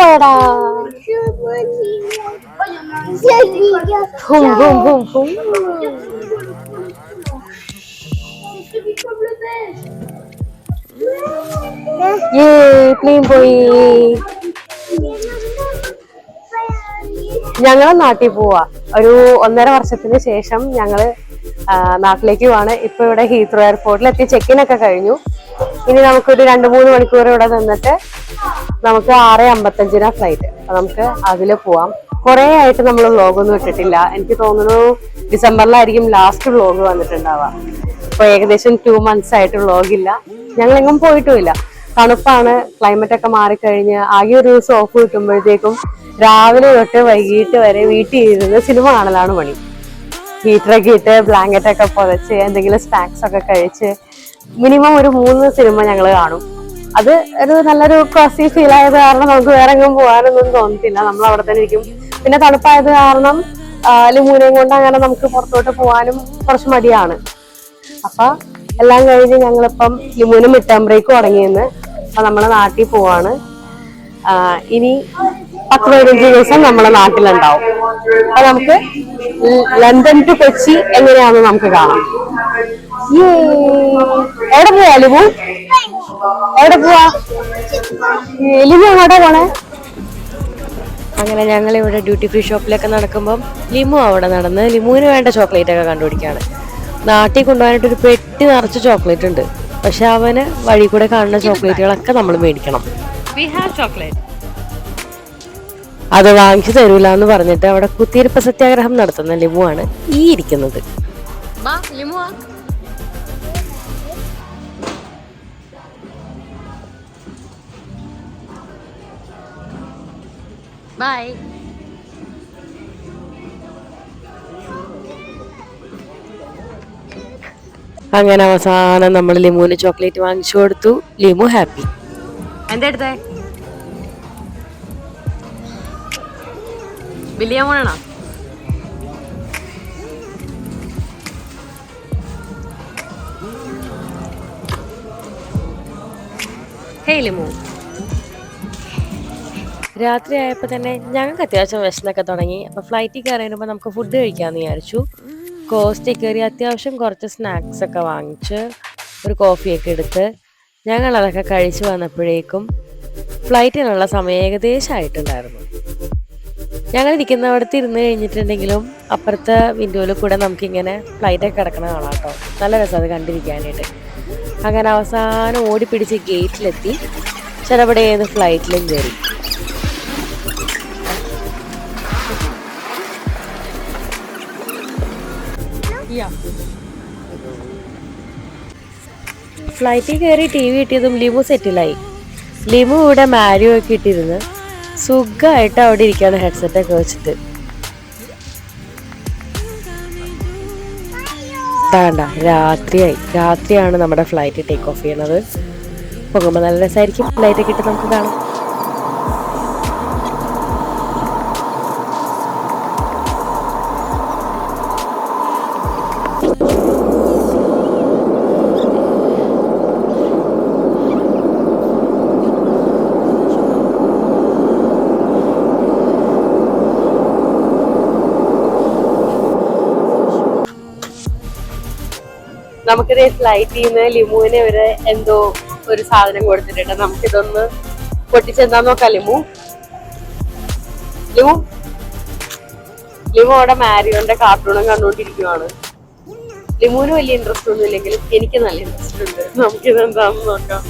പോയടാ. ഹും ഹും ഹും ഹും. പ്ലെയിൻ പോയി. ഞങ്ങള് നാട്ടിൽ പോവാ. ഒരു 1.5 വർഷത്തിന് ശേഷം ഞങ്ങള് നാട്ടിലേക്ക് പോവാണ്. ഇപ്പൊ ഇവിടെ ഹീത്രോ എയർപോർട്ടിൽ എത്തി. ചെക്കിനൊക്കെ കഴിഞ്ഞു. ഇനി നമുക്കൊരു 2-3 മണിക്കൂർ ഇവിടെ നിന്നിട്ട് നമുക്ക് 6:55 ഫ്ലൈറ്റ്. അപ്പൊ നമുക്ക് അതില് പോവാം. കുറെ ആയിട്ട് നമ്മൾ വ്ലോഗൊന്നും ഇട്ടിട്ടില്ല. എനിക്ക് തോന്നുന്നു ഡിസംബറിലായിരിക്കും ലാസ്റ്റ് വ്ലോഗ് വന്നിട്ടുണ്ടാവുക. ഇപ്പൊ ഏകദേശം 2 months ആയിട്ട് വ്ലോഗില്ല. ഞങ്ങളെങ്ങും പോയിട്ടുമില്ല. തണുപ്പാണ്, ക്ലൈമറ്റ് ഒക്കെ മാറിക്കഴിഞ്ഞ് ആകെ ഒരു ദിവസം ഓഫ് കിട്ടുമ്പോഴത്തേക്കും രാവിലെ തൊട്ട് വൈകിട്ട് വരെ വീട്ടിൽ ഇരുന്ന് സിനിമ കാണലാണ് പണി. ഹീറ്ററൊക്കെ ഇട്ട് ബ്ലാങ്കറ്റ് ഒക്കെ പുതച്ച് എന്തെങ്കിലും സ്നാക്സ് ഒക്കെ കഴിച്ച് മിനിമം ഒരു 3 സിനിമ ഞങ്ങൾ കാണും. അത് ഒരു നല്ലൊരു കോസി ഫീൽ ആയത് കാരണം നമുക്ക് വേറെ എങ്ങും പോകാനൊന്നും തോന്നത്തില്ല. നമ്മൾ അവിടെ തന്നെ ഇരിക്കും. പിന്നെ തണുപ്പായത് കാരണം ലിമൂനെയും കൊണ്ട് അങ്ങനെ നമുക്ക് പുറത്തോട്ട് പോകാനും കുറച്ച് മടിയാണ്. അപ്പൊ എല്ലാം കഴിഞ്ഞ് ഞങ്ങളിപ്പം ലിമൂന് മിഡ് ടേം ബ്രേക്ക് തുടങ്ങിയെന്ന്. അപ്പൊ നമ്മളെ നാട്ടിൽ പോവാണ്. ഇനി 10-15 ദിവസം നമ്മളെ നാട്ടിലുണ്ടാവും. അപ്പൊ നമുക്ക് ലണ്ടൻ ടു കൊച്ചി എങ്ങനെയാണെന്ന് നമുക്ക് കാണാം. എവിടെ പോവാ ലിമു? എവിടെ പോവാ ലിമു? എങ്ങോട്ടാ പോണേ? അങ്ങനെ ഞങ്ങൾ ഇവിടെ ഡ്യൂട്ടി ഫ്രീ ഷോപ്പിലൊക്കെ നടക്കുമ്പം ലിമു അവിടെ നടന്ന് ലിമുവിന് വേണ്ട ചോക്ലേറ്റ് ഒക്കെ കണ്ടുപിടിക്കുകയാണ്. നാട്ടിൽ കൊണ്ടുപോകാനായിട്ടൊരു പെട്ടി നിറച്ച് ചോക്ലേറ്റ് ഉണ്ട്. പക്ഷെ അവന് വഴി കൂടെ കാണുന്ന ചോക്ലേറ്റുകളൊക്കെ നമ്മൾ മേടിക്കണം. അത് വാങ്ങിച്ചു തരൂല എന്ന് പറഞ്ഞിട്ട് അവിടെ കുത്തിയിരിപ്പ് സത്യാഗ്രഹം നടത്തുന്ന ലിമു ആണ് ഈ ഇരിക്കുന്നത്. ബൈ. അങ്ങനെ അവസാനം നമ്മൾ ലിമുവിന് ചോക്ലേറ്റ് വാങ്ങിച്ചു കൊടുത്തു. ലിമു ഹാപ്പി. എന്താ എടുത്തേ? വലിയ മോണാണോ? ഹേയ് ലിമു. രാത്രി ആയപ്പോൾ തന്നെ ഞങ്ങൾക്ക് അത്യാവശ്യം വിശന്നൊക്കെ തുടങ്ങി. അപ്പോൾ ഫ്ലൈറ്റിൽ കയറി വരുമ്പോൾ നമുക്ക് ഫുഡ് കഴിക്കാമെന്ന് വിചാരിച്ചു. കോസ്റ്റിൽ കയറി അത്യാവശ്യം കുറച്ച് സ്നാക്സ് ഒക്കെ വാങ്ങിച്ച് ഒരു കോഫിയൊക്കെ എടുത്ത് ഞങ്ങളതൊക്കെ കഴിച്ച് വന്നപ്പോഴേക്കും ഫ്ലൈറ്റിനുള്ള സമയം ഏകദേശം ആയിട്ടുണ്ടായിരുന്നു. ഞങ്ങൾ ഇരിക്കുന്നവിടത്ത് ഇരുന്ന് കഴിഞ്ഞിട്ടുണ്ടെങ്കിലും അപ്പുറത്തെ വിൻഡോയിൽ കൂടെ നമുക്കിങ്ങനെ ഫ്ലൈറ്റൊക്കെ കിടക്കണ കാണാം കേട്ടോ. നല്ല രസം അത് കണ്ടിരിക്കാനായിട്ട്. അങ്ങനെ അവസാനം ഓടിപ്പിടിച്ച് ഗേറ്റിലെത്തി. ചിലവിടെയെന്ന് ഫ്ലൈറ്റിലും കയറി. ഫ്ലൈറ്റിൽ കയറി ടി വി കിട്ടിയതും ലിമു സെറ്റിലായി. ലിമു ഇവിടെ മാരിയോ ഒക്കെ ഇട്ടിരുന്ന് സുഖമായിട്ട് അവിടെ ഇരിക്കുകയാണ് ഹെഡ്സെറ്റൊക്കെ വെച്ചിട്ട്. വേണ്ട, രാത്രിയാണ് നമ്മുടെ ഫ്ലൈറ്റ് ടേക്ക് ഓഫ് ചെയ്യണത്. പോകുമ്പോൾ നല്ല രസമായിരിക്കും. ഫ്ലൈറ്റൊക്കെ ഇട്ട് നമുക്ക് കാണാം. നമുക്കിത് ഫ്ലൈറ്റിൽ നിന്ന് ലിമുവിനെ ഒരു എന്തോ ഒരു സാധനം കൊടുത്തിട്ടുണ്ട്. നമുക്കിതൊന്ന് പൊട്ടിച്ചെന്താ നോക്കാം. ലിമു അവിടെ മാരിയോന്റെ കാർട്ടൂണും കണ്ടുകൊണ്ടിരിക്കുവാണ്. ലിമുവിന് വലിയ ഇൻട്രസ്റ്റ് ഒന്നും ഇല്ലെങ്കിലും എനിക്ക് നല്ല ഇൻട്രസ്റ്റ് ഉണ്ട്. നമുക്കിത് എന്താണെന്ന് നോക്കാം.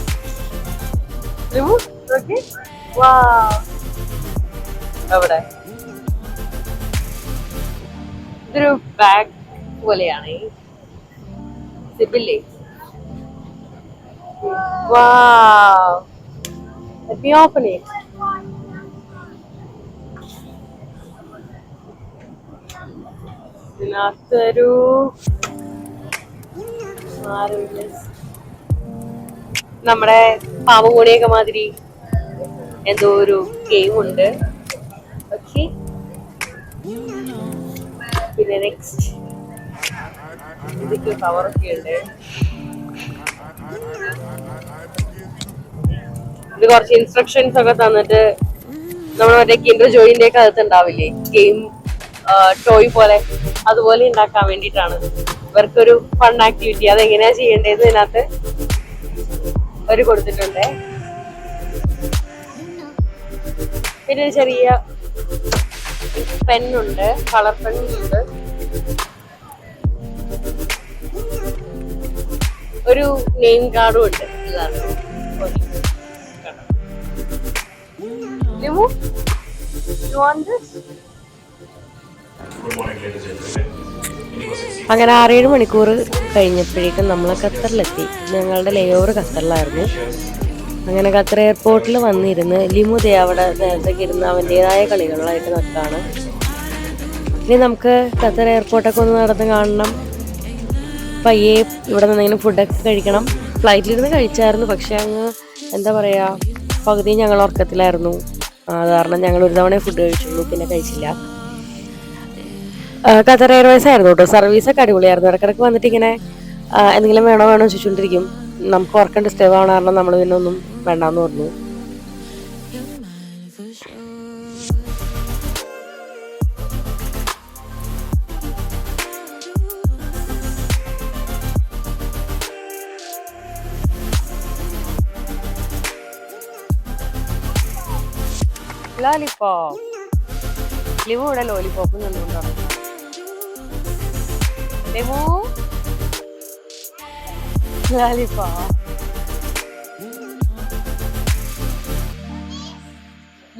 ലിമു ഓക്കെ. അവിടെ ഇതൊരു ബാഗ് പോലെയാണ്. Wow! Let me open it. ഇതിനകത്തൊരു നമ്മുടെ പാമ്പുകൂടിയൊക്കെ മാതിരി എന്തോ ഒരു ഗെയിം ഉണ്ട്. ഓക്കെ, പിന്നെ നെക്സ്റ്റ് ഇതിക്ക് കവറൊക്കെ ഉണ്ട്. ഇത് കുറച്ച് ഇൻസ്ട്രക്ഷൻസ് ഒക്കെ തന്നിട്ട് നമ്മൾ മറ്റേ കിൻഡർ ജോയിന്റെ ഒക്കെ അകത്ത് ഉണ്ടാവില്ലേ ഗെയിം ടോയ് പോലെ, അതുപോലെ ഉണ്ടാക്കാൻ വേണ്ടിയിട്ടാണ്. ഇവർക്കൊരു ഫൺ ആക്ടിവിറ്റി അതെങ്ങനെയാ ചെയ്യേണ്ടത് ഇതിനകത്ത് അവര് കൊടുത്തിട്ടുണ്ട്. പിന്നെ ഒരു ചെറിയ പെന്നുണ്ട്, കളർ പെന്നുണ്ട്, ഒരു നെയിം കാർഡും ഉണ്ട്. അങ്ങനെ 6-7 മണിക്കൂർ കഴിഞ്ഞപ്പോഴേക്കും നമ്മൾ ഖത്തറിലെത്തി. ഞങ്ങളുടെ ലേ ഓവർ ഖത്തറിലായിരുന്നു. അങ്ങനെ ഖത്തർ എയർപോർട്ടിൽ വന്നിരുന്ന് ലിമുദേ അവിടെ നേരത്തേക്ക് ഇരുന്ന് അവൻ്റെതായ കളികളായിട്ട് നിൽക്കുകയാണ്. ഇനി നമുക്ക് ഖത്തർ എയർപോർട്ടൊക്കെ ഒന്ന് നടന്ന് കാണണം. പയ്യെ ഇവിടെ നിന്നെങ്കിലും ഫുഡൊക്കെ കഴിക്കണം. ഫ്ലൈറ്റിലിരുന്ന് കഴിച്ചായിരുന്നു, പക്ഷെ അങ്ങ് എന്താ പറയുക, പകുതി ഞങ്ങൾ ഉറക്കത്തിലായിരുന്നു. അത് കാരണം ഞങ്ങൾ ഒരു തവണ ഫുഡ് കഴിച്ചുള്ളൂ, പിന്നെ കഴിച്ചില്ല. ഖത്തർ എയർവേസ് ആയിരുന്നു കേട്ടോ. സർവീസൊക്കെ അടിപൊളിയായിരുന്നു. ഇടയ്ക്കിടയ്ക്ക് വന്നിട്ട് ഇങ്ങനെ എന്തെങ്കിലും വേണോ ചോദിച്ചുകൊണ്ടിരിക്കും. നമുക്ക് ഉറക്കം ഡിസ്റ്റർബ് ആവണ കാരണം നമ്മൾ പിന്നെ ഒന്നും വേണ്ടാന്ന് പറഞ്ഞു. ലോലിപോപ്പ് ലിവു ഇവിടെ ലോലിപോപ്പ് നിന്നുകൊണ്ടാണ്. Levu lollipop.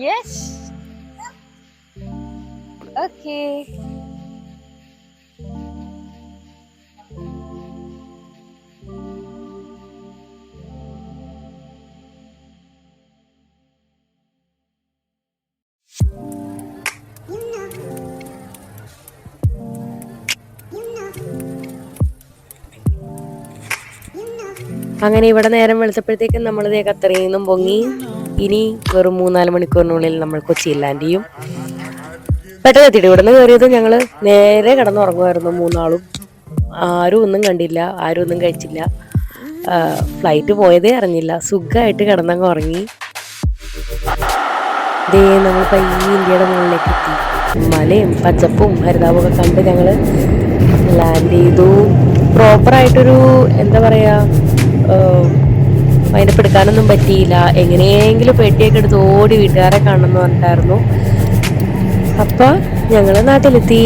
Yes, okay. അങ്ങനെ ഇവിടെ നേരം വെളുത്തപ്പോഴത്തേക്കും നമ്മളിതേ ഖത്തറിൽ നിന്നും പൊങ്ങി. ഇനി വെറും 3-4 മണിക്കൂറിനുള്ളിൽ നമ്മൾ കൊച്ചിയിൽ ലാൻഡ് ചെയ്യും. പെട്ടെന്ന് എത്തിയിട്ട് ഇവിടെ നിന്ന് കയറിയത് ഞങ്ങൾ നേരെ കിടന്നുറങ്ങുമായിരുന്നു 3 ആളും. ആരും ഒന്നും കണ്ടില്ല, ആരും ഒന്നും കഴിച്ചില്ല. ഫ്ലൈറ്റ് പോയതേ അറിഞ്ഞില്ല. സുഖമായിട്ട് കിടന്നങ്ങ് ഉറങ്ങി. ദേ നമ്മൾ പയ്യെ ഇന്ത്യയുടെ മുകളിലേക്ക് എത്തി. മലയും പച്ചപ്പും ഹരിതാപവും ഒക്കെ കണ്ട് ഞങ്ങൾ ലാൻഡ് ചെയ്തു. പ്രോപ്പറായിട്ടൊരു എന്താ പറയുക, അതിൻ്റെ എടുക്കാനൊന്നും പറ്റിയില്ല. എങ്ങനെയെങ്കിലും പെട്ടിയൊക്കെ എടുത്ത് ഓടി വീട്ടുകാരെ കാണണമെന്ന് പറഞ്ഞിട്ടായിരുന്നു. അപ്പം ഞങ്ങൾ നാട്ടിലെത്തി.